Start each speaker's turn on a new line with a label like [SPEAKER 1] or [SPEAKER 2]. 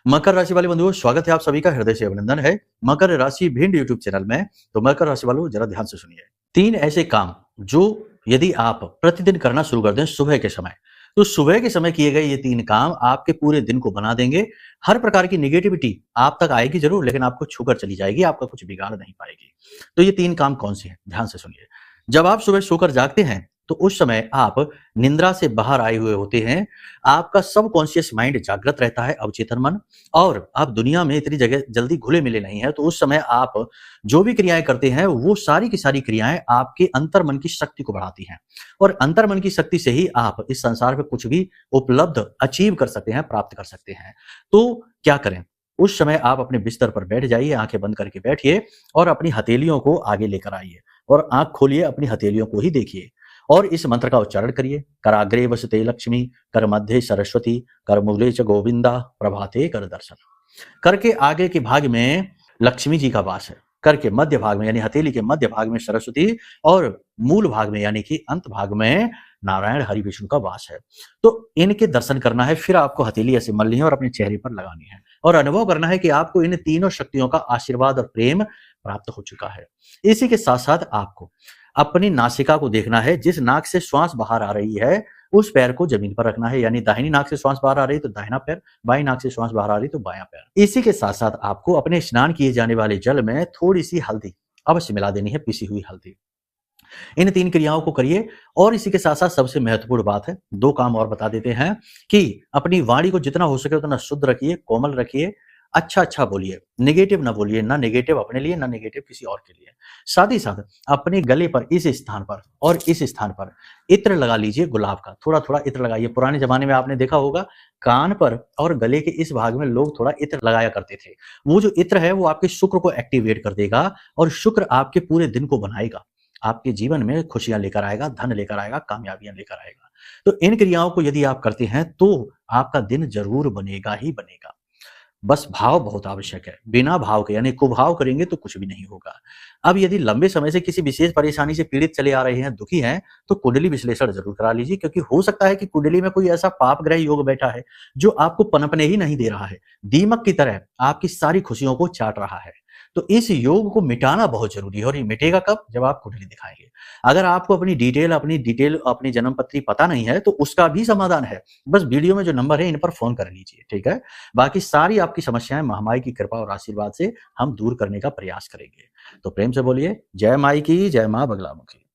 [SPEAKER 1] मकर राशि वाले बंधुओं, स्वागत है आप सभी का हृदय से अभिनंदन है। मकर राशि भिंड यूट्यूब चैनल में। तो मकर राशि वालों जरा ध्यान से सुनिए। 3 ऐसे काम जो यदि आप प्रतिदिन करना शुरू कर दें सुबह के समय, तो सुबह के समय किए गए ये 3 काम आपके पूरे दिन को बना देंगे। हर प्रकार की नेगेटिविटी आप तक आएगी जरूर, लेकिन आपको छूकर चली जाएगी, आपका कुछ बिगाड़ नहीं पाएगी। तो ये 3 काम कौन से हैं? ध्यान से सुनिए। जब आप सुबह सोकर जागते हैं, तो उस समय आप निंद्रा से बाहर आए हुए होते हैं। आपका सबकॉन्शियस माइंड जागृत रहता है, अवचेतन मन, और आप दुनिया में इतनी जगह जल्दी घुले-मिले नहीं हैं। तो उस समय आप जो भी क्रियाएँ करते हैं, वो सारी की सारी क्रियाएँ आपके अंतर्मन की शक्ति को बढ़ाती हैं, और अंतर्मन की शक्ति से ही आप इस संसार में कुछ भी उपलब्ध अचीव कर सकते हैं, प्राप्त कर सकते हैं। तो क्या करें? उस समय आप अपने बिस्तर पर बैठ जाइए, आँखें बंद करके बैठिए और अपनी हथेलियों को आगे लेकर आइए और आँख खोलिए, अपनी हथेलियों को ही देखिए और इस मंत्र का उच्चारण करिए। कराग्रे वसते लक्ष्मी, कर मध्य सरस्वती, कर मूले च गोविंदा, प्रभाते कर दर्शन। कर के आगे के भाग में लक्ष्मी जी का वास है, कर के मध्य भाग में यानी हथेली के मध्य भाग में सरस्वती, और मूल भाग में यानी कि अंत भाग में नारायण हरि विष्णु का वास है। तो इनके दर्शन करना है, फिर आपको हथेली ऐसे मलनी है और अपने चेहरे पर लगानी है और अनुभव करना है कि आपको इन तीनों शक्तियों का आशीर्वाद और प्रेम प्राप्त हो चुका है। इसी के साथ साथ आपको अपनी नासिका को देखना है। जिस नाक से श्वास बाहर आ रही है उस पैर को जमीन पर रखना है, यानी दाहिनी नाक से श्वास बाहर आ रही है तो दाहिना पैर, बाईं नाक से श्वास बाहर आ रही है तो बायां पैर। इसी के साथ साथ आपको अपने स्नान किए जाने वाले जल में थोड़ी सी हल्दी अवश्य मिला देनी है, पिसी हुई हल्दी। इन 3 क्रियाओं को करिए। और इसी के साथ साथ सबसे महत्वपूर्ण बात है, 2 काम और बता देते हैं कि अपनी वाणी को जितना हो सके उतना शुद्ध रखिए, कोमल रखिए, अच्छा बोलिए, नेगेटिव ना बोलिए, ना नेगेटिव अपने लिए ना नेगेटिव किसी और के लिए। साथ ही साथ अपने गले पर इस स्थान पर और इस स्थान पर इत्र लगा लीजिए, गुलाब का थोड़ा थोड़ा इत्र लगाइए। पुराने जमाने में आपने देखा होगा कान पर और गले के इस भाग में लोग थोड़ा इत्र लगाया करते थे। वो जो इत्र है वो आपके शुक्र को एक्टिवेट कर देगा और शुक्र आपके पूरे दिन को बनाएगा, आपके जीवन में खुशियां लेकर आएगा, धन लेकर आएगा, कामयाबियां लेकर आएगा। तो इन क्रियाओं को यदि आप करते हैं तो आपका दिन जरूर बनेगा ही बनेगा। बस भाव बहुत आवश्यक है। बिना भाव के यानी कुभाव करेंगे तो कुछ भी नहीं होगा। अब यदि लंबे समय से किसी विशेष परेशानी से पीड़ित चले आ रहे हैं, दुखी हैं, तो कुंडली विश्लेषण जरूर करा लीजिए, क्योंकि हो सकता है कि कुंडली में कोई ऐसा पाप ग्रह योग बैठा है जो आपको पनपने ही नहीं दे रहा है, दीमक की तरह आपकी सारी खुशियों को चाट रहा है। तो इस योग को मिटाना बहुत जरूरी है, और ये मिटेगा कब? जब आप कुंडली दिखाएंगे। अगर आपको अपनी जन्म पत्री पता नहीं है तो उसका भी समाधान है। बस वीडियो में जो नंबर है इन पर फोन कर लीजिए, ठीक है? बाकी सारी आपकी समस्याएं महामाई की कृपा और आशीर्वाद से हम दूर करने का प्रयास करेंगे। तो प्रेम से बोलिए जय माई की, जय मां बगलामुखी।